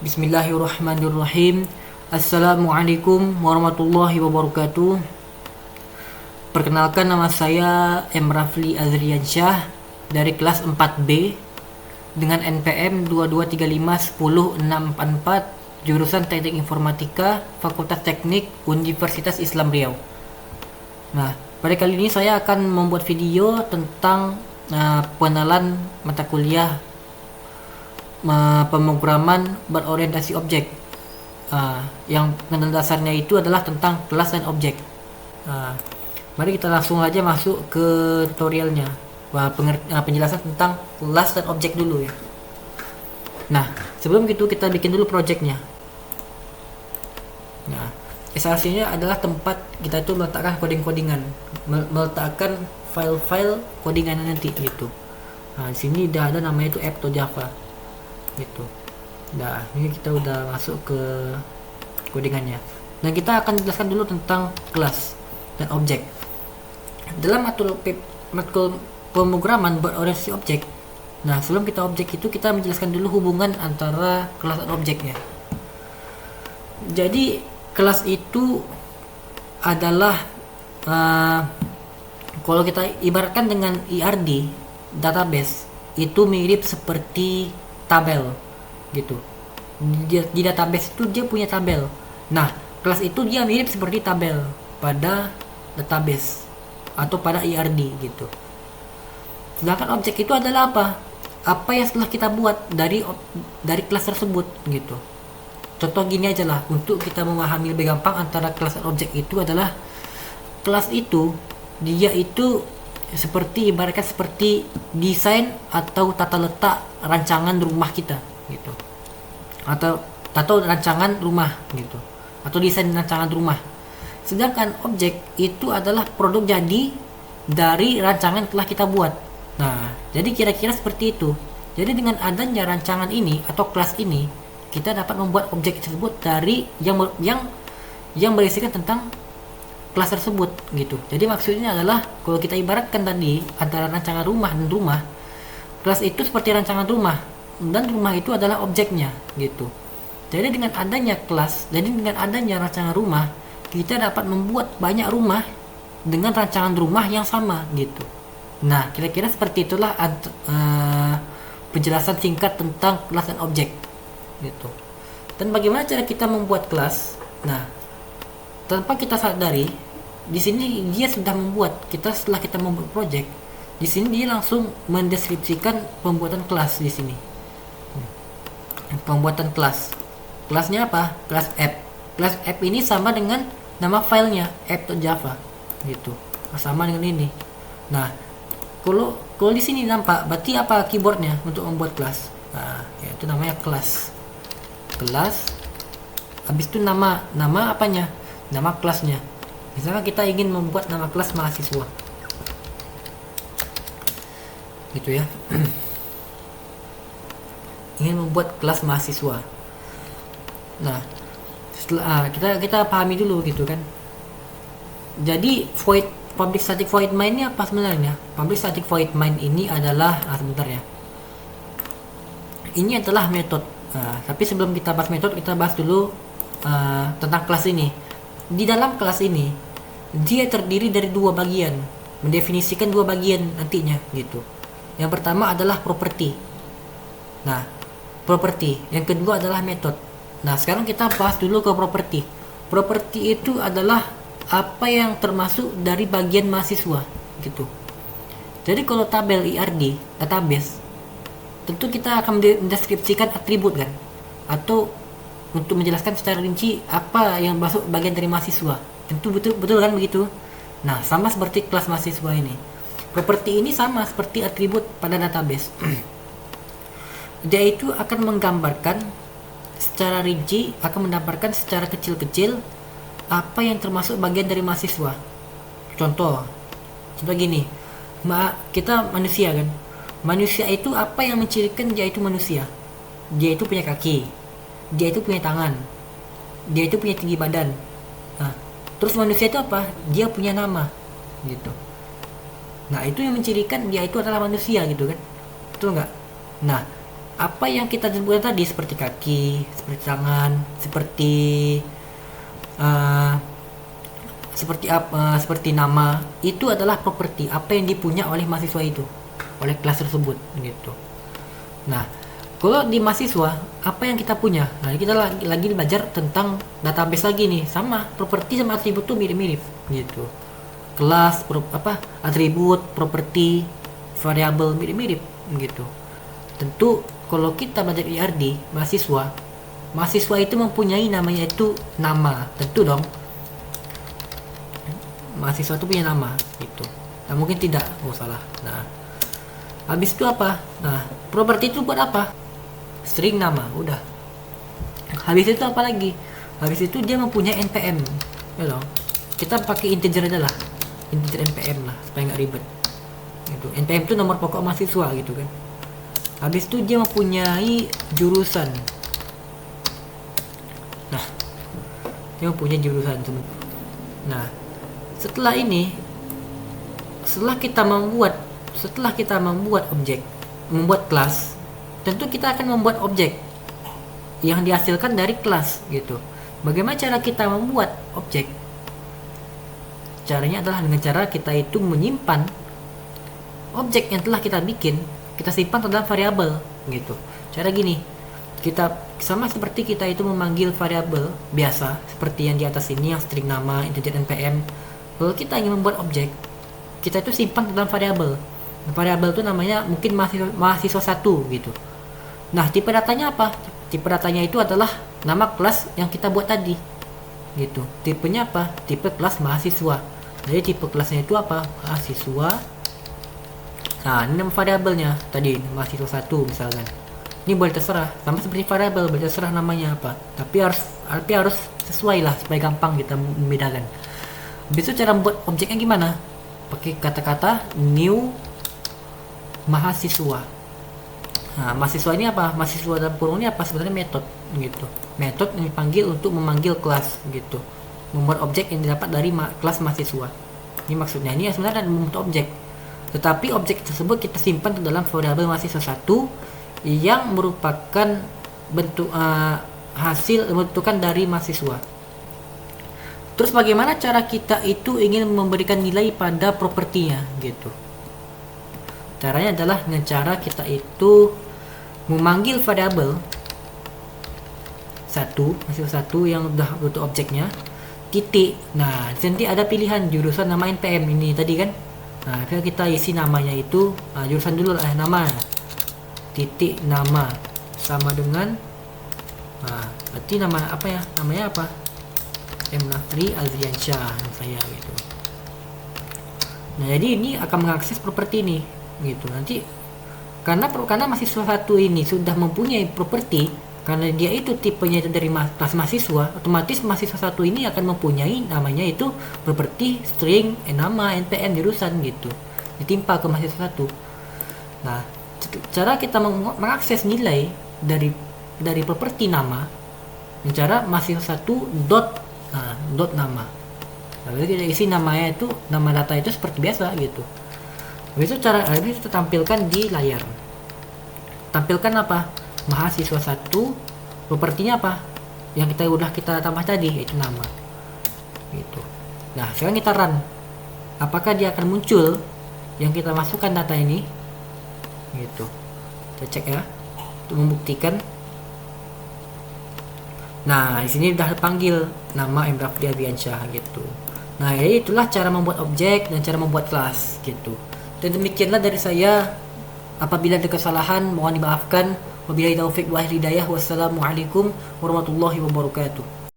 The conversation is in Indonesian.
Bismillahirrahmanirrahim. Assalamualaikum warahmatullahi wabarakatuh. Perkenalkan, nama saya M. Rafli Azriansyah dari kelas 4B dengan NPM 22351064, jurusan Teknik Informatika, Fakultas Teknik Universitas Islam Riau. Nah, pada kali ini saya akan membuat video tentang pengenalan mata kuliah pemrograman berorientasi objek. Yang pengenalan dasarnya itu adalah tentang kelas dan objek. Mari kita langsung aja masuk ke tutorialnya. Penjelasan tentang kelas dan objek dulu ya. Nah, sebelum itu kita bikin dulu projectnya. Nah, SRC-nya adalah tempat kita itu meletakkan coding-codingan, meletakkan file-file codingan nanti gitu. Nah, di sini udah ada namanya itu app atau Java gitu. Nah, ini kita udah masuk ke codingannya. Dan kita akan jelaskan dulu tentang kelas dan objek. Dalam matkul pemrograman berorientasi objek. Nah, sebelum kita objek itu kita menjelaskan dulu hubungan antara kelas dan objeknya. Jadi kelas itu adalah kalau kita ibaratkan dengan IRD database, itu mirip seperti tabel gitu. Di database itu dia punya tabel. Nah, kelas itu dia mirip seperti tabel pada database atau pada IRD gitu. Sedangkan objek itu adalah apa? Apa yang setelah kita buat dari kelas tersebut gitu. Contoh gini aja lah, untuk kita memahami lebih gampang antara kelas dan objek itu adalah, kelas itu dia itu ibaratkan seperti desain atau tata letak rancangan rumah kita gitu, atau rancangan rumah gitu, atau desain rancangan rumah. Sedangkan objek itu adalah produk jadi dari rancangan telah kita buat. Nah, jadi kira-kira seperti itu. Jadi dengan adanya rancangan ini atau kelas ini, kita dapat membuat objek tersebut dari yang berisikan tentang kelas tersebut gitu. Jadi maksudnya adalah, kalau kita ibaratkan tadi antara rancangan rumah dan rumah, kelas itu seperti rancangan rumah dan rumah itu adalah objeknya gitu. Jadi dengan adanya kelas, jadi dengan adanya rancangan rumah, kita dapat membuat banyak rumah dengan rancangan rumah yang sama gitu. Nah, kira-kira seperti itulah penjelasan singkat tentang kelas dan objek gitu. Dan bagaimana cara kita membuat kelas? Nah, tanpa kita sadari, di sini dia sudah membuat kita, setelah kita membuat project, di sini dia langsung mendeskripsikan pembuatan kelas di sini. Pembuatan kelas. Kelasnya apa? Kelas app. Kelas app ini sama dengan nama filenya app.java gitu. Sama dengan ini. Nah, kalau di sini nampak, berarti apa keyboardnya untuk membuat kelas? Nah, itu namanya kelas. Kelas. Habis itu nama apanya? Nama kelasnya. Misalnya kita ingin membuat nama kelas mahasiswa gitu ya. Ingin membuat kelas mahasiswa. Nah, setelah kita pahami dulu gitu kan. Jadi public static void main ini apa sebenarnya? Public static void main ini adalah sebentar ya. Ini adalah metode. Tapi sebelum kita bahas metode, kita bahas dulu tentang kelas ini. Di dalam kelas ini, dia terdiri dari dua bagian, mendefinisikan dua bagian nantinya gitu. Yang pertama adalah properti. Nah, properti. Yang kedua adalah metode. Nah, sekarang kita bahas dulu ke properti. Properti itu adalah apa yang termasuk dari bagian mahasiswa gitu. Jadi kalau tabel IRD database, tentu kita akan mendeskripsikan atribut kan, atau untuk menjelaskan secara rinci apa yang masuk bagian dari mahasiswa. Tentu betul kan begitu. Nah, sama seperti kelas mahasiswa ini. Properti ini sama seperti atribut pada database. Dia itu akan menggambarkan secara rinci, akan mendapatkan secara kecil-kecil apa yang termasuk bagian dari mahasiswa. Contoh gini, kita manusia kan. Manusia itu apa yang mencirikan dia itu manusia? Dia itu punya kaki, dia itu punya tangan, dia itu punya tinggi badan. Nah, terus manusia itu apa? Dia punya nama gitu. Nah, itu yang mencirikan dia itu adalah manusia gitu kan. Betul nggak? Nah, apa yang kita sebutkan tadi seperti kaki, seperti tangan, uh, seperti nama, itu adalah properti apa yang dipunya oleh mahasiswa itu, oleh kelas tersebut gitu. Nah, kalau di mahasiswa apa yang kita punya? Nah, kita lagi belajar tentang database lagi nih, sama properti sama atribut tuh mirip-mirip gitu. Kelas, atribut, properti, variabel mirip-mirip gitu. Tentu kalau kita belajar IRD mahasiswa itu mempunyai namanya itu nama, tentu dong. Mahasiswa itu punya nama gitu. Nah, mungkin tidak, salah. Nah, habis itu apa? Nah, properti itu buat apa? String nama, udah. Habis itu apa lagi? Habis itu dia mempunyai npm, ya dong. Kita pakai integer aja lah, integer npm lah supaya nggak ribet. Gitu. npm itu nomor pokok mahasiswa gitu kan. Habis itu dia mempunyai jurusan. Nah, dia mempunyai jurusan. Nah, setelah kita membuat objek, membuat kelas, tentu kita akan membuat objek yang dihasilkan dari kelas gitu. Bagaimana cara kita membuat objek? Caranya adalah dengan cara kita itu menyimpan objek yang telah kita bikin, kita simpan dalam variabel gitu. Cara gini, kita sama seperti kita itu memanggil variabel biasa seperti yang di atas ini, yang string nama, integer npm. Kalau kita ingin membuat objek, kita itu simpan dalam variabel. Variabel itu namanya mungkin mahasiswa 1 gitu. Nah, tipe datanya apa? Tipe datanya itu adalah nama kelas yang kita buat tadi gitu. Tipenya apa? Tipe kelas mahasiswa. Jadi tipe kelasnya itu apa? Mahasiswa. Nah, ini nama variabelnya tadi mahasiswa 1 misalkan. Ini boleh terserah, sama seperti variabel, boleh terserah namanya apa. Tapi harus sesuai lah supaya gampang kita membedakan. Habis itu cara membuat objeknya gimana? Pakai kata-kata new mahasiswa. Nah, mahasiswa ini apa? Mahasiswa dalam kurung ini apa? Sebenarnya metode gitu. Metode yang dipanggil untuk memanggil kelas gitu. Membuat objek yang didapat dari kelas mahasiswa. Ini maksudnya, ini sebenarnya membentuk objek. Tetapi objek tersebut kita simpan ke dalam variabel mahasiswa 1 yang merupakan bentuk hasil bentukan dari mahasiswa. Terus bagaimana cara kita itu ingin memberikan nilai pada propertinya gitu? Caranya adalah dengan cara kita itu memanggil variabel mahasiswa 1 yang udah bentuk objeknya, titik. Nah, nanti ada pilihan jurusan nama npm ini tadi kan. Nah, kita isi namanya itu jurusan dulu lah, nama titik nama sama dengan berarti nama apa ya, namanya apa, M. Nafri Alziansyah saya gitu. Nah, jadi ini akan mengakses properti ini gitu. Nanti karena mahasiswa 1 ini sudah mempunyai properti, karena dia itu tipenya itu dari kelas mahasiswa, otomatis mahasiswa 1 ini akan mempunyai namanya itu properti string nama npm jurusan gitu, ditimpa ke mahasiswa 1. Nah, cara kita mengakses nilai dari properti nama dengan cara mahasiswa 1 dot nama. Lalu kita isi namanya itu, nama data itu seperti biasa gitu. Habis itu kita tampilkan di layar. Tampilkan apa? Mahasiswa 1, propertinya apa? Yang kita tambah tadi, yaitu nama. Gitu. Nah, sekarang kita run. Apakah dia akan muncul yang kita masukkan data ini? Gitu. Kita cek ya untuk membuktikan. Nah, di sini udah panggil nama Imran Ardiansyah gitu. Nah, jadi itulah cara membuat objek dan cara membuat kelas gitu. Dan demikianlah dari saya. Apabila ada kesalahan mohon dimaafkan. Wabillahi taufiq wal hidayah. Wassalamualaikum warahmatullahi wabarakatuh.